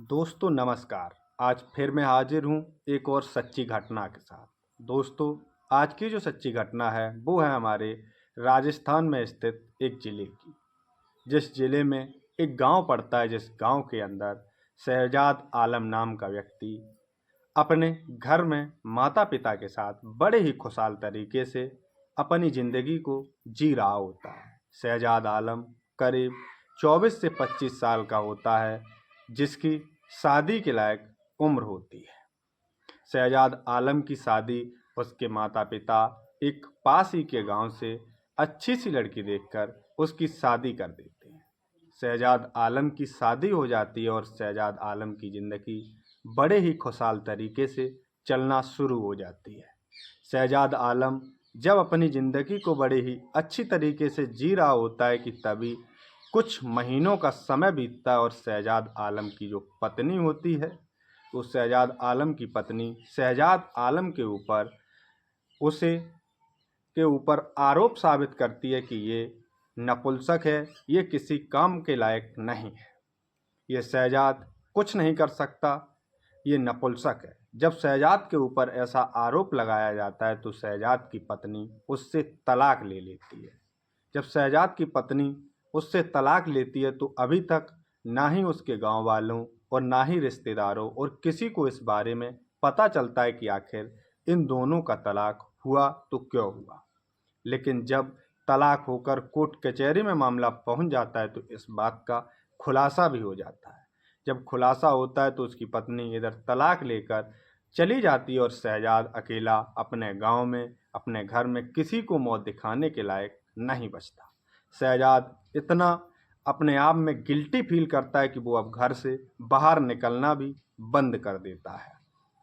दोस्तों नमस्कार। आज फिर मैं हाजिर हूँ एक और सच्ची घटना के साथ। दोस्तों, आज की जो सच्ची घटना है वो है हमारे राजस्थान में स्थित एक ज़िले की। जिस ज़िले में एक गांव पड़ता है, जिस गांव के अंदर शहजाद आलम नाम का व्यक्ति अपने घर में माता पिता के साथ बड़े ही खुशहाल तरीके से अपनी ज़िंदगी को जी रहा होता है। शहजाद आलम करीब 24 से 25 साल का होता है, जिसकी शादी के लायक उम्र होती है। शहजाद आलम की शादी उसके माता पिता एक पास ही के गांव से अच्छी सी लड़की देखकर उसकी शादी कर देते हैं। शहजाद आलम की शादी हो जाती है और शहजाद आलम की ज़िंदगी बड़े ही खुशहाल तरीके से चलना शुरू हो जाती है। शहजाद आलम जब अपनी ज़िंदगी को बड़े ही अच्छी तरीके से जी रहा होता है कि तभी कुछ महीनों का समय बीतता है और शहजाद आलम की जो पत्नी होती है, उस शहजाद आलम की पत्नी शहजाद आलम के ऊपर आरोप साबित करती है कि ये नपुंसक है, ये किसी काम के लायक नहीं है, ये शहजाद कुछ नहीं कर सकता, ये नपुंसक है। जब शहजाद के ऊपर ऐसा आरोप लगाया जाता है तो शहजाद की पत्नी उससे तलाक ले लेती है। जब शहजाद की पत्नी उससे तलाक लेती है तो अभी तक ना ही उसके गांव वालों और ना ही रिश्तेदारों और किसी को इस बारे में पता चलता है कि आखिर इन दोनों का तलाक हुआ तो क्यों हुआ। लेकिन जब तलाक होकर कोर्ट कचहरी में मामला पहुंच जाता है तो इस बात का खुलासा भी हो जाता है। जब खुलासा होता है तो उसकी पत्नी इधर तलाक लेकर चली जाती है और शहजाद अकेला अपने गांव में अपने घर में किसी को मौत दिखाने के लायक नहीं बचता। शहजाद इतना अपने आप में गिल्टी फील करता है कि वो अब घर से बाहर निकलना भी बंद कर देता है।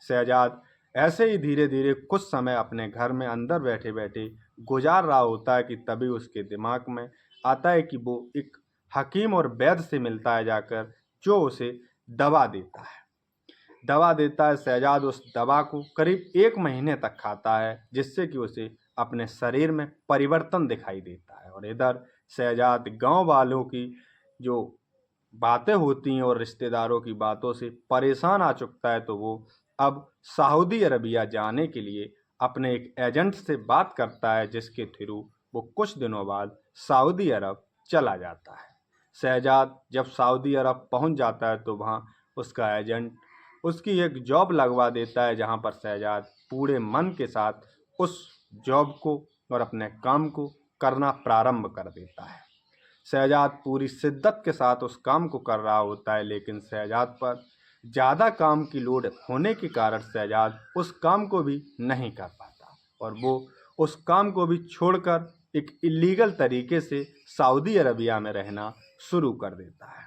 शहजाद ऐसे ही धीरे धीरे कुछ समय अपने घर में अंदर बैठे बैठे गुजार रहा होता है कि तभी उसके दिमाग में आता है कि वो एक हकीम और वैद्य से मिलता है जाकर, जो उसे दवा देता है। शहजाद उस दवा को करीब 1 महीने तक खाता है, जिससे कि उसे अपने शरीर में परिवर्तन दिखाई देता है। और इधर शहजाद गांव वालों की जो बातें होती हैं और रिश्तेदारों की बातों से परेशान आ चुकता है, तो वो अब सऊदी अरबिया जाने के लिए अपने एक एजेंट से बात करता है, जिसके थ्रू वो कुछ दिनों बाद सऊदी अरब चला जाता है। शहजाद जब सऊदी अरब पहुंच जाता है तो वहाँ उसका एजेंट उसकी एक जॉब लगवा देता है, जहाँ पर शहजाद पूरे मन के साथ उस जॉब को और अपने काम को करना प्रारंभ कर देता है। शहजाद पूरी शिद्दत के साथ उस काम को कर रहा होता है, लेकिन शहजाद पर ज़्यादा काम की लोड होने के कारण शहजाद उस काम को भी नहीं कर पाता और वो उस काम को भी छोड़कर एक इलीगल तरीके से सऊदी अरबिया में रहना शुरू कर देता है।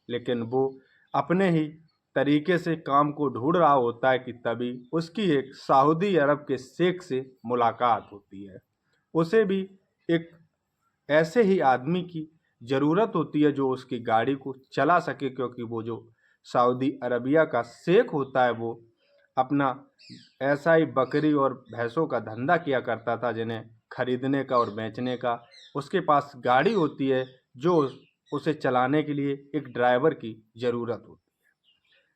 लेकिन वो अपने ही तरीके से काम को ढूंढ रहा होता है कि तभी उसकी एक सऊदी अरब के शेख से मुलाकात होती है। उसे भी एक ऐसे ही आदमी की ज़रूरत होती है जो उसकी गाड़ी को चला सके, क्योंकि वो जो सऊदी अरबिया का शेख होता है वो अपना ऐसा ही बकरी और भैंसों का धंधा किया करता था, जिन्हें खरीदने का और बेचने का उसके पास गाड़ी होती है, जो उसे चलाने के लिए एक ड्राइवर की ज़रूरत होती है।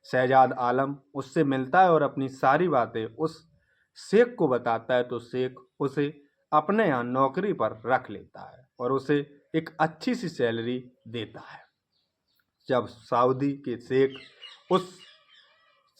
शहजाद आलम उससे मिलता है और अपनी सारी बातें उस शेख को बताता है, तो शेख उसे अपने यहाँ नौकरी पर रख लेता है और उसे एक अच्छी सी सैलरी देता है। जब सऊदी के शेख उस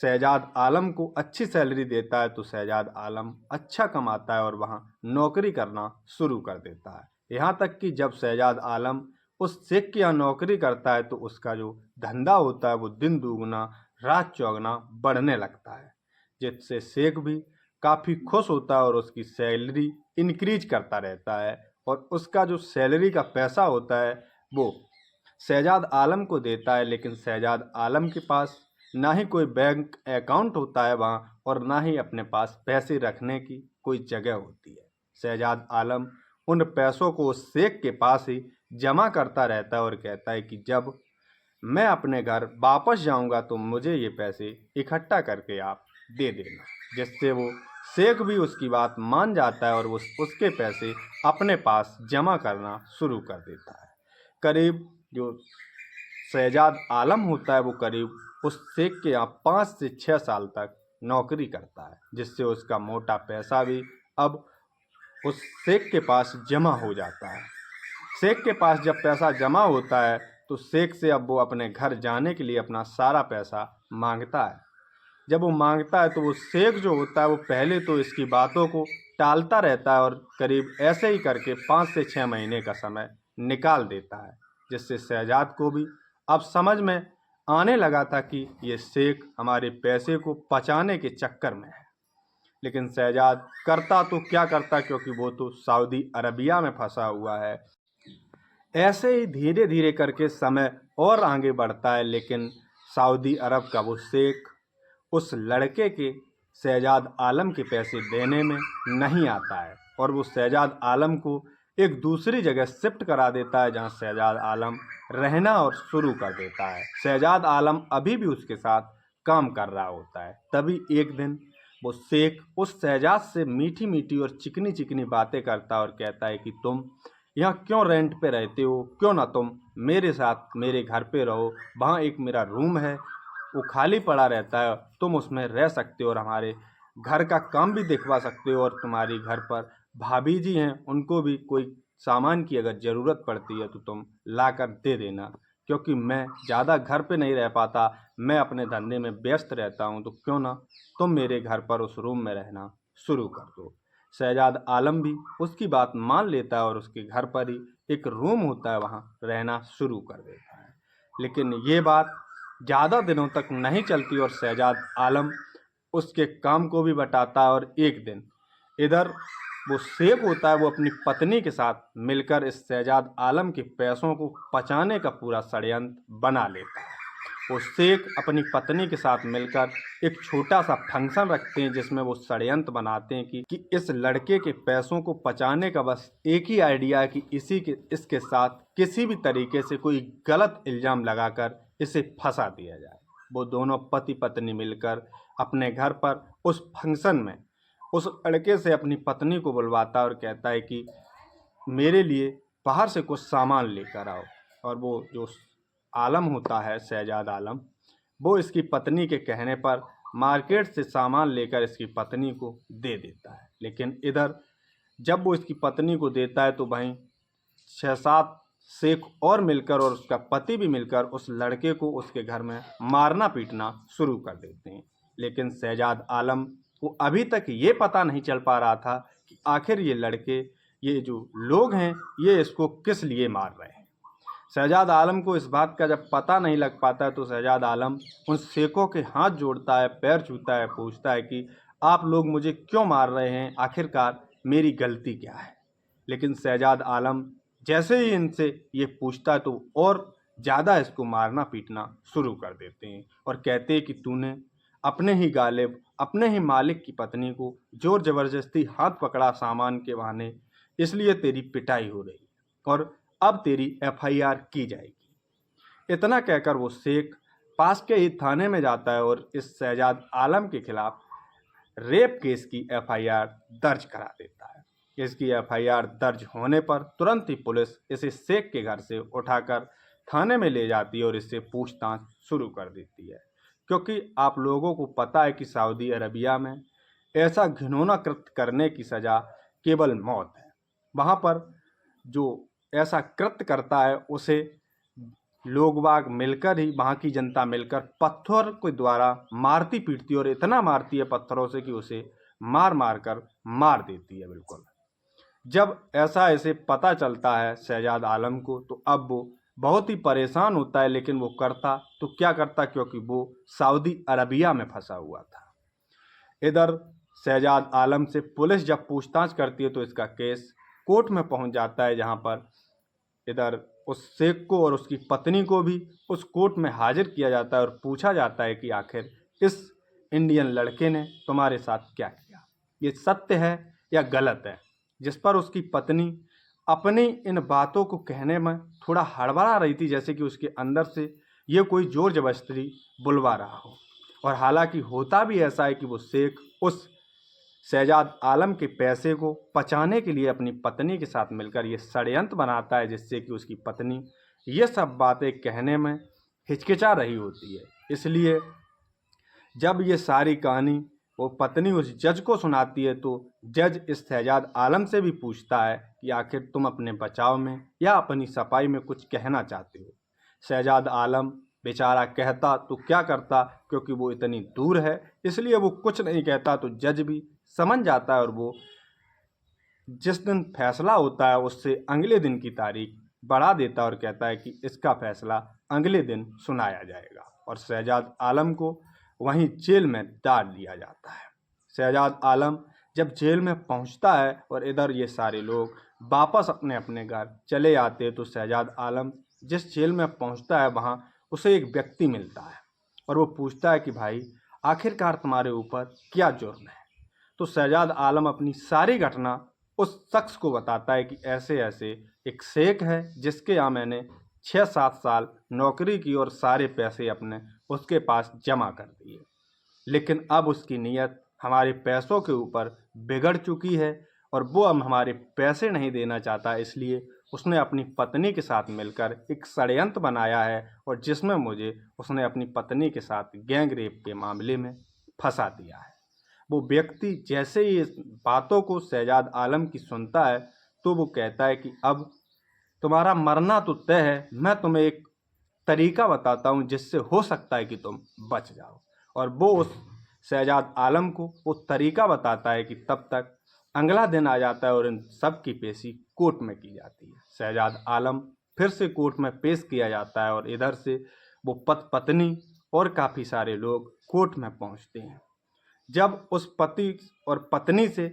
शहजाद आलम को अच्छी सैलरी देता है तो शहजाद आलम अच्छा कमाता है और वहाँ नौकरी करना शुरू कर देता है। यहाँ तक कि जब शहजाद आलम उस शेख के यहाँ नौकरी करता है तो उसका जो धंधा होता है वो दिन दुगना रात चौगुना बढ़ने लगता है, जिससे शेख भी काफ़ी खुश होता है और उसकी सैलरी इंक्रीज करता रहता है और उसका जो सैलरी का पैसा होता है वो शहजाद आलम को देता है। लेकिन शहजाद आलम के पास ना ही कोई बैंक अकाउंट होता है वहाँ और ना ही अपने पास पैसे रखने की कोई जगह होती है। शहजाद आलम उन पैसों को उस शेख के पास ही जमा करता रहता है और कहता है कि जब मैं अपने घर वापस जाऊंगा तो मुझे ये पैसे इकट्ठा करके आप दे देना, जिससे वो शेख भी उसकी बात मान जाता है और उसके पैसे अपने पास जमा करना शुरू कर देता है। करीब जो शहजाद आलम होता है वो करीब उस शेख के यहाँ 5 से 6 साल तक नौकरी करता है, जिससे उसका मोटा पैसा भी अब उस शेख के पास जमा हो जाता है। शेख के पास जब पैसा जमा होता है तो शेख से अब वो अपने घर जाने के लिए अपना सारा पैसा मांगता है। जब वो मांगता है तो वो शेख जो होता है वो पहले तो इसकी बातों को टालता रहता है और करीब ऐसे ही करके 5 से 6 महीने का समय निकाल देता है, जिससे शहजाद को भी अब समझ में आने लगा था कि ये शेख हमारे पैसे को पचाने के चक्कर में है। लेकिन शहजाद करता तो क्या करता, क्योंकि वो तो सऊदी अरबिया में फंसा हुआ है। ऐसे ही धीरे धीरे करके समय और आगे बढ़ता है, लेकिन सऊदी अरब का वो शेख उस लड़के के शहजाद आलम के पैसे देने में नहीं आता है और वो शहजाद आलम को एक दूसरी जगह शिफ्ट करा देता है, जहां शहजाद आलम रहना और शुरू कर देता है। शहजाद आलम अभी भी उसके साथ काम कर रहा होता है। तभी एक दिन वो शेख उस शहजाद से मीठी मीठी और चिकनी चिकनी बातें करता है और कहता है कि तुम यहाँ क्यों रेंट पे रहते हो, क्यों ना तुम मेरे साथ मेरे घर पे रहो, वहाँ एक मेरा रूम है वो खाली पड़ा रहता है, तुम उसमें रह सकते हो और हमारे घर का काम भी दिखवा सकते हो, और तुम्हारी घर पर भाभी जी हैं, उनको भी कोई सामान की अगर ज़रूरत पड़ती है तो तुम ला कर दे देना, क्योंकि मैं ज़्यादा घर पे नहीं रह पाता, मैं अपने धंधे में व्यस्त रहता हूँ, तो क्यों ना तुम मेरे घर पर उस रूम में रहना शुरू कर दो। शहजाद आलम भी उसकी बात मान लेता है और उसके घर पर ही एक रूम होता है, वहाँ रहना शुरू कर देता है। लेकिन ये बात ज़्यादा दिनों तक नहीं चलती और शहजाद आलम उसके काम को भी बटाता है और एक दिन इधर वो शेख होता है वो अपनी पत्नी के साथ मिलकर इस शहजाद आलम के पैसों को पचाने का पूरा षड्यंत्र बना लेता है। वो शेख अपनी पत्नी के साथ मिलकर एक छोटा सा फंक्शन रखते हैं, जिसमें वो षड्यंत्र बनाते हैं कि इस लड़के के पैसों को पचाने का बस एक ही आइडिया है कि इसके साथ किसी भी तरीके से कोई गलत इल्ज़ाम लगाकर इसे फंसा दिया जाए। वो दोनों पति पत्नी मिलकर अपने घर पर उस फंक्शन में उस लड़के से अपनी पत्नी को बुलवाता है और कहता है कि मेरे लिए बाहर से कुछ सामान लेकर आओ। और वो जो आलम होता है शहजाद आलम, वो इसकी पत्नी के कहने पर मार्केट से सामान लेकर इसकी पत्नी को दे देता है। लेकिन इधर जब वो इसकी पत्नी को देता है तो वहीं 6-7 शेख और मिलकर और उसका पति भी मिलकर उस लड़के को उसके घर में मारना पीटना शुरू कर देते हैं। लेकिन शहजाद आलम को अभी तक ये पता नहीं चल पा रहा था कि आखिर ये जो लोग हैं ये इसको किस लिए मार रहे हैं। शहजाद आलम को इस बात का जब पता नहीं लग पाता है तो शहजाद आलम उन शेखों के हाथ जोड़ता है, पैर छूता है, पूछता है कि आप लोग मुझे क्यों मार रहे हैं, आखिरकार मेरी गलती क्या है। लेकिन शहजाद आलम जैसे ही इनसे ये पूछता है तो और ज़्यादा इसको मारना पीटना शुरू कर देते हैं और कहते हैं कि तूने अपने ही गालिब अपने ही मालिक की पत्नी को जोर ज़बरदस्ती हाथ पकड़ा सामान के बहाने, इसलिए तेरी पिटाई हो रही है और अब तेरी एफआईआर की जाएगी। इतना कहकर वो शेख पास के ही थाने में जाता है और इस शहजाद आलम के खिलाफ रेप केस की एफआईआर दर्ज करा देता है। इसकी एफआईआर दर्ज होने पर तुरंत ही पुलिस इसे शेख के घर से उठाकर थाने में ले जाती है और इससे पूछताछ शुरू कर देती है, क्योंकि आप लोगों को पता है कि सऊदी अरबिया में ऐसा घिनौना कृत्य करने की सज़ा केवल मौत है। वहाँ पर जो ऐसा कृत्य करता है उसे लोग बाग मिलकर ही, वहाँ की जनता मिलकर पत्थर के द्वारा मारती पीटती और इतना मारती है पत्थरों से कि उसे मार मार कर मार देती है बिल्कुल। जब ऐसा इसे पता चलता है शहजाद आलम को तो अब वो बहुत ही परेशान होता है, लेकिन वो करता तो क्या करता, क्योंकि वो सऊदी अरबिया में फंसा हुआ था। इधर शहजाद आलम से पुलिस जब पूछताछ करती है तो इसका केस कोर्ट में पहुंच जाता है, जहां पर इधर उस शेख को और उसकी पत्नी को भी उस कोर्ट में हाजिर किया जाता है और पूछा जाता है कि आखिर इस इंडियन लड़के ने तुम्हारे साथ क्या किया, ये सत्य है या गलत है। जिस पर उसकी पत्नी अपनी इन बातों को कहने में थोड़ा हड़बड़ा रही थी, जैसे कि उसके अंदर से ये कोई जोर जबरदस्ती बुलवा रहा हो। और हालांकि होता भी ऐसा है कि वो शेख उस शहजाद आलम के पैसे को पचाने के लिए अपनी पत्नी के साथ मिलकर ये षड्यंत्र बनाता है, जिससे कि उसकी पत्नी ये सब बातें कहने में हिचकिचा रही होती है। इसलिए जब ये सारी कहानी वो पत्नी उस जज को सुनाती है तो जज इस शहजाद आलम से भी पूछता है कि आखिर तुम अपने बचाव में या अपनी सफाई में कुछ कहना चाहते हो। शहजाद आलम बेचारा कहता तो क्या करता, क्योंकि वो इतनी दूर है इसलिए वो कुछ नहीं कहता। तो जज भी समझ जाता है और वो जिस दिन फैसला होता है उससे अगले दिन की तारीख बढ़ा देता है और कहता है कि इसका फैसला अगले दिन सुनाया जाएगा। और शहजाद आलम को वहीं जेल में डाल दिया जाता है। शहजाद आलम जब जेल में पहुंचता है और इधर ये सारे लोग वापस अपने अपने घर चले आते हैं तो शहजाद आलम जिस जेल में पहुंचता है वहां उसे एक व्यक्ति मिलता है और वो पूछता है कि भाई आखिरकार तुम्हारे ऊपर क्या जुर्म है। तो शहजाद आलम अपनी सारी घटना उस शख्स को बताता है कि ऐसे ऐसे एक शेख है जिसके यहाँ मैंने 6-7 साल नौकरी की और सारे पैसे अपने उसके पास जमा कर दिए, लेकिन अब उसकी नीयत हमारे पैसों के ऊपर बिगड़ चुकी है और वो अब हमारे पैसे नहीं देना चाहता। इसलिए उसने अपनी पत्नी के साथ मिलकर एक षड्यंत्र बनाया है और जिसमें मुझे उसने अपनी पत्नी के साथ गैंग रेप के मामले में फंसा दिया है। वो व्यक्ति जैसे ही इस बातों को शहजाद आलम की सुनता है तो वो कहता है कि अब तुम्हारा मरना तो तय है, मैं तुम्हें एक तरीका बताता हूँ जिससे हो सकता है कि तुम बच जाओ। और वो उस शहजाद आलम को वो तरीका बताता है कि तब तक अगला दिन आ जाता है और इन सब की पेशी कोर्ट में की जाती है। शहजाद आलम फिर से कोर्ट में पेश किया जाता है और इधर से वो पत्नी और काफ़ी सारे लोग कोर्ट में पहुंचते हैं। जब उस पति और पत्नी से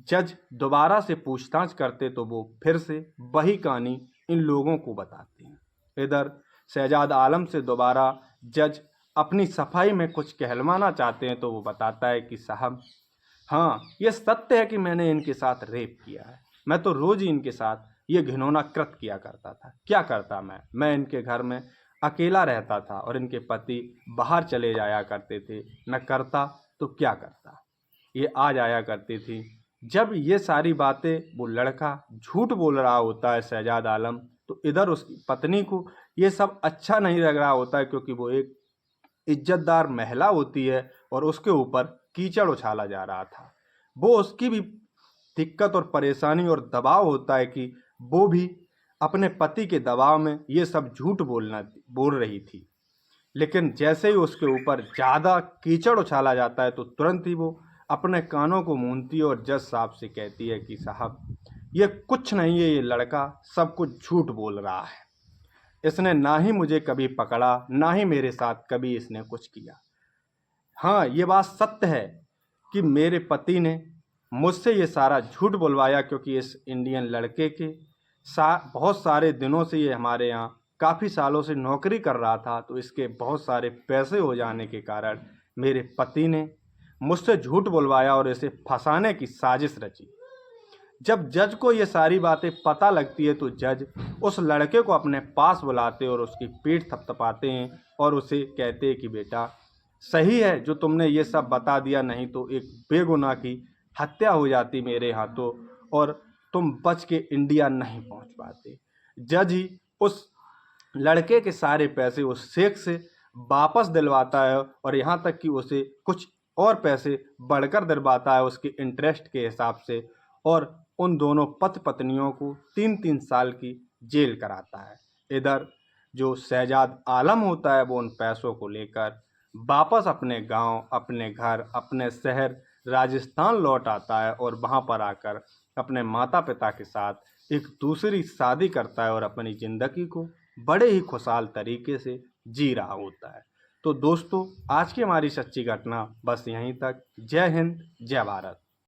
जज दोबारा से पूछताछ करते तो वो फिर से वही कहानी इन लोगों को बताते हैं। इधर शहजाद आलम से दोबारा जज अपनी सफाई में कुछ कहलवाना चाहते हैं तो वो बताता है कि साहब हाँ, ये सत्य है कि मैंने इनके साथ रेप किया है। मैं तो रोज़ ही इनके साथ ये घिनौना कृत्य किया करता था। क्या करता मैं इनके घर में अकेला रहता था और इनके पति बाहर चले जाया करते थे। मैं करता तो क्या करता, ये आ जाया करती थी। जब ये सारी बातें वो लड़का झूठ बोल रहा होता है शहजाद आलम, तो इधर उसकी पत्नी को ये सब अच्छा नहीं लग रहा होता है, क्योंकि वो एक इज्जतदार महिला होती है और उसके ऊपर कीचड़ उछाला जा रहा था। वो उसकी भी दिक्कत और परेशानी और दबाव होता है कि वो भी अपने पति के दबाव में ये सब झूठ बोल रही थी। लेकिन जैसे ही उसके ऊपर ज़्यादा कीचड़ उछाला जाता है तो तुरंत ही वो अपने कानों को मूंदती है और जज साहब से कहती है कि साहब ये कुछ नहीं है, ये लड़का सब कुछ झूठ बोल रहा है। इसने ना ही मुझे कभी पकड़ा, ना ही मेरे साथ कभी इसने कुछ किया। हाँ, ये बात सत्य है कि मेरे पति ने मुझसे ये सारा झूठ बुलवाया, क्योंकि इस इंडियन लड़के के बहुत सारे दिनों से ये हमारे यहाँ काफ़ी सालों से नौकरी कर रहा था, तो इसके बहुत सारे पैसे हो जाने के कारण मेरे पति ने मुझसे झूठ बुलवाया और इसे फंसाने की साजिश रची। जब जज को ये सारी बातें पता लगती है तो जज उस लड़के को अपने पास बुलाते और उसकी पीठ थपथपाते हैं और उसे कहते हैं कि बेटा सही है जो तुमने ये सब बता दिया, नहीं तो एक बेगुनाह की हत्या हो जाती मेरे हाथों और तुम बच के इंडिया नहीं पहुंच पाते। जज ही उस लड़के के सारे पैसे उस शेख से वापस दिलवाता है और यहाँ तक कि उसे कुछ और पैसे बढ़कर दिलवाता है उसके इंटरेस्ट के हिसाब से, और उन दोनों पति पत्नियों को 3-3 साल की जेल कराता है। इधर जो शहजाद आलम होता है वो उन पैसों को लेकर वापस अपने गांव, अपने घर, अपने शहर राजस्थान लौट आता है और वहां पर आकर अपने माता पिता के साथ एक दूसरी शादी करता है और अपनी ज़िंदगी को बड़े ही खुशहाल तरीके से जी रहा होता है। तो दोस्तों, आज की हमारी सच्ची घटना बस यहीं तक। जय हिंद, जय भारत।